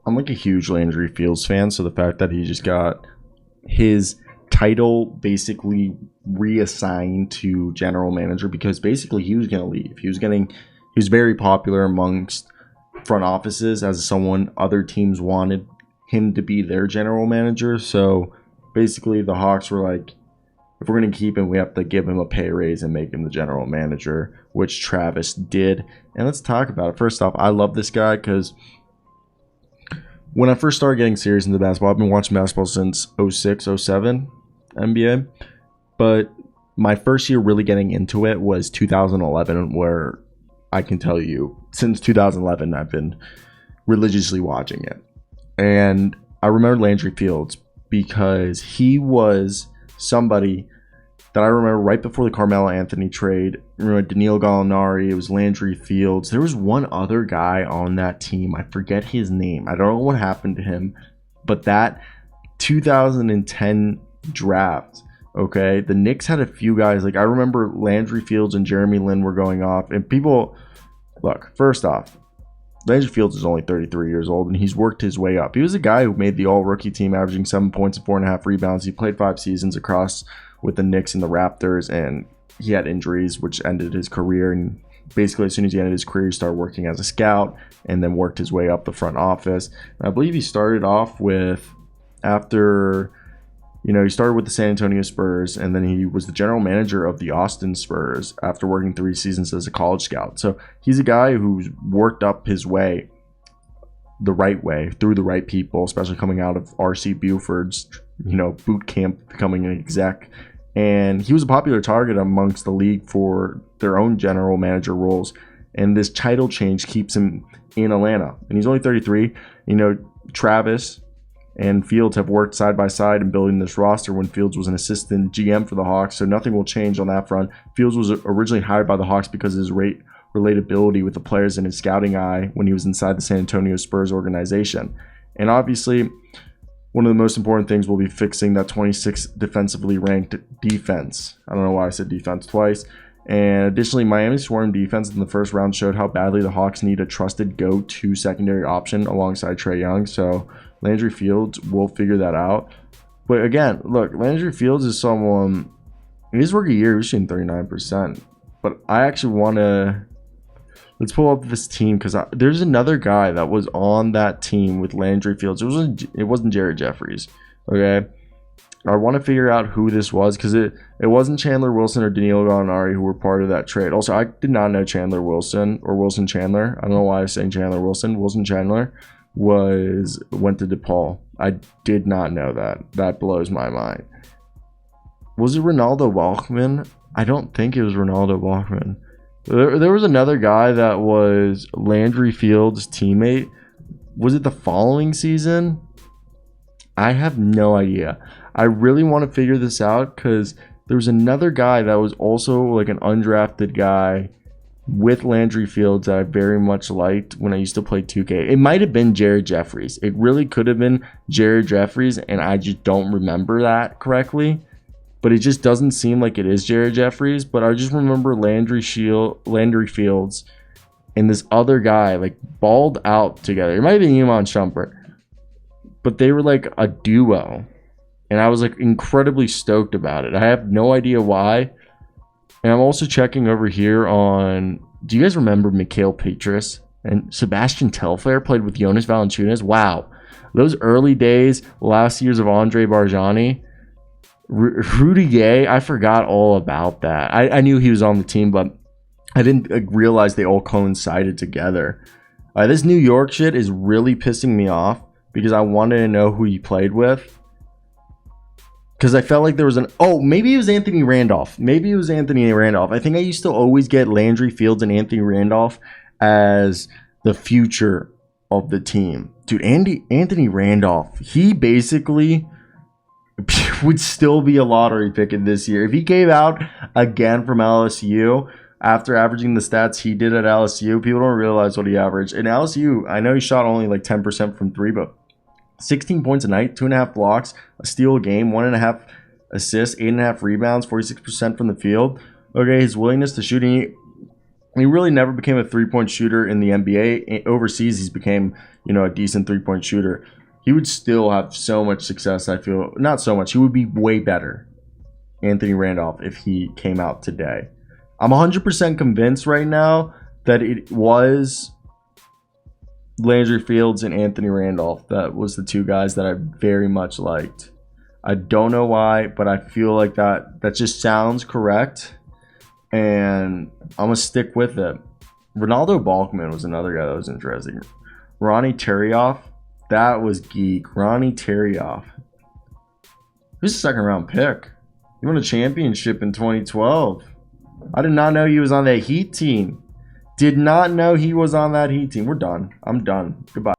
I'm like a huge Landry Fields fan, so the fact that he just got his title basically reassigned to general manager, because basically he was going to leave. He was very popular amongst front offices as someone other teams wanted him to be their general manager. So basically the Hawks were like, if we're going to keep him, we have to give him a pay raise and make him the general manager, which Travis did. And let's talk about it. First off, I love this guy because when I first started getting serious into basketball, I've been watching basketball since 06, 07 NBA. But my first year really getting into it was 2011, where I can tell you, since 2011, I've been religiously watching it. And I remember Landry Fields because he was somebody that I remember right before the Carmelo Anthony trade. I remember Danilo Gallinari, it was Landry Fields. There was one other guy on that team. I forget his name. I don't know what happened to him. But that 2010 draft, okay, the Knicks had a few guys. Like, I remember Landry Fields and Jeremy Lin were going off. And people, look, first off, Landry Fields is only 33 years old, and he's worked his way up. He was a guy who made the all-rookie team, averaging 7 points and 4.5 rebounds. He played 5 seasons across with the Knicks and the Raptors, and he had injuries, which ended his career. And basically, as soon as he ended his career, he started working as a scout and then worked his way up the front office. And I believe he started off with, he started with the San Antonio Spurs, and then he was the general manager of the Austin Spurs after working 3 seasons as a college scout. So he's a guy who's worked up his way the right way, through the right people, especially coming out of R.C. Buford's, boot camp, becoming an exec. And he was a popular target amongst the league for their own general manager roles. And this title change keeps him in Atlanta. And he's only 33. Travis and Fields have worked side by side in building this roster when Fields was an assistant GM for the Hawks, so nothing will change on that front. Fields was originally hired by the Hawks because of his relatability with the players and his scouting eye when he was inside the San Antonio Spurs organization. And obviously, one of the most important things will be fixing that 26th defensively ranked defense. I don't know why I said defense twice. And additionally, Miami's swarm defense in the first round showed how badly the Hawks need a trusted go-to secondary option alongside Trae Young. So Landry Fields will figure that out. But again, look, Landry Fields is someone, in his rookie year, he was shooting 39%. But I actually want to, let's pull up this team, because there's another guy that was on that team with Landry Fields. It wasn't Jared Jeffries, okay? I want to figure out who this was, because it wasn't Chandler Wilson or Danilo Gallinari who were part of that trade. Also, I did not know Chandler Wilson or Wilson Chandler. I don't know why I was saying Chandler Wilson. Wilson Chandler went to DePaul. I did not know that. That blows my mind. Was it Ronaldo Walkman? I don't think it was Ronaldo Walkman. There was another guy that was Landry Fields' teammate. Was it the following season? I have no idea. I really want to figure this out, because there was another guy that was also like an undrafted guy with Landry Fields that I very much liked when I used to play 2K. It might have been Jared Jeffries. It really could have been Jared Jeffries, and I just don't remember that correctly. But it just doesn't seem like it is Jared Jeffries. But I just remember Landry Fields and this other guy like balled out together. It might have been Iman Shumpert, but they were like a duo. And I was like incredibly stoked about it. I have no idea why. And I'm also checking over here on, do you guys remember Mikhail Petrus? And Sebastian Telfair played with Jonas Valanciunas. Wow. Those early days, last years of Andre Barjani. Rudy Gay, I forgot all about that. I knew he was on the team, but I didn't realize they all coincided together. This New York shit is really pissing me off, because I wanted to know who he played with. Because I felt like there was maybe it was Anthony Randolph. I think I used to always get Landry Fields and Anthony Randolph as the future of the team. Dude, Anthony Randolph, he basically would still be a lottery pick in this year. If he came out again from LSU after averaging the stats he did at LSU, people don't realize what he averaged. In LSU, I know he shot only like 10% from 3, but 16 points a night, 2.5 blocks, a steal a game, 1.5 assists, 8.5 rebounds, 46% from the field. Okay, his willingness to shoot, He really never became a three-point shooter in the NBA. Overseas, he's became, a decent three-point shooter. He would still have so much success, I feel. Not so much. He would be way better, Anthony Randolph, if he came out today. I'm 100% convinced right now that it was Landry Fields and Anthony Randolph. That was the two guys that I very much liked. I don't know why, but I feel like that just sounds correct. And I'm going to stick with it. Ronaldo Balkman was another guy that was interesting. Ronnie Terioff, that was geek. Ronnie Terioff. He was a second-round pick. He won a championship in 2012. I did not know he was on that Heat team. Did not know he was on that Heat team. We're done. I'm done. Goodbye.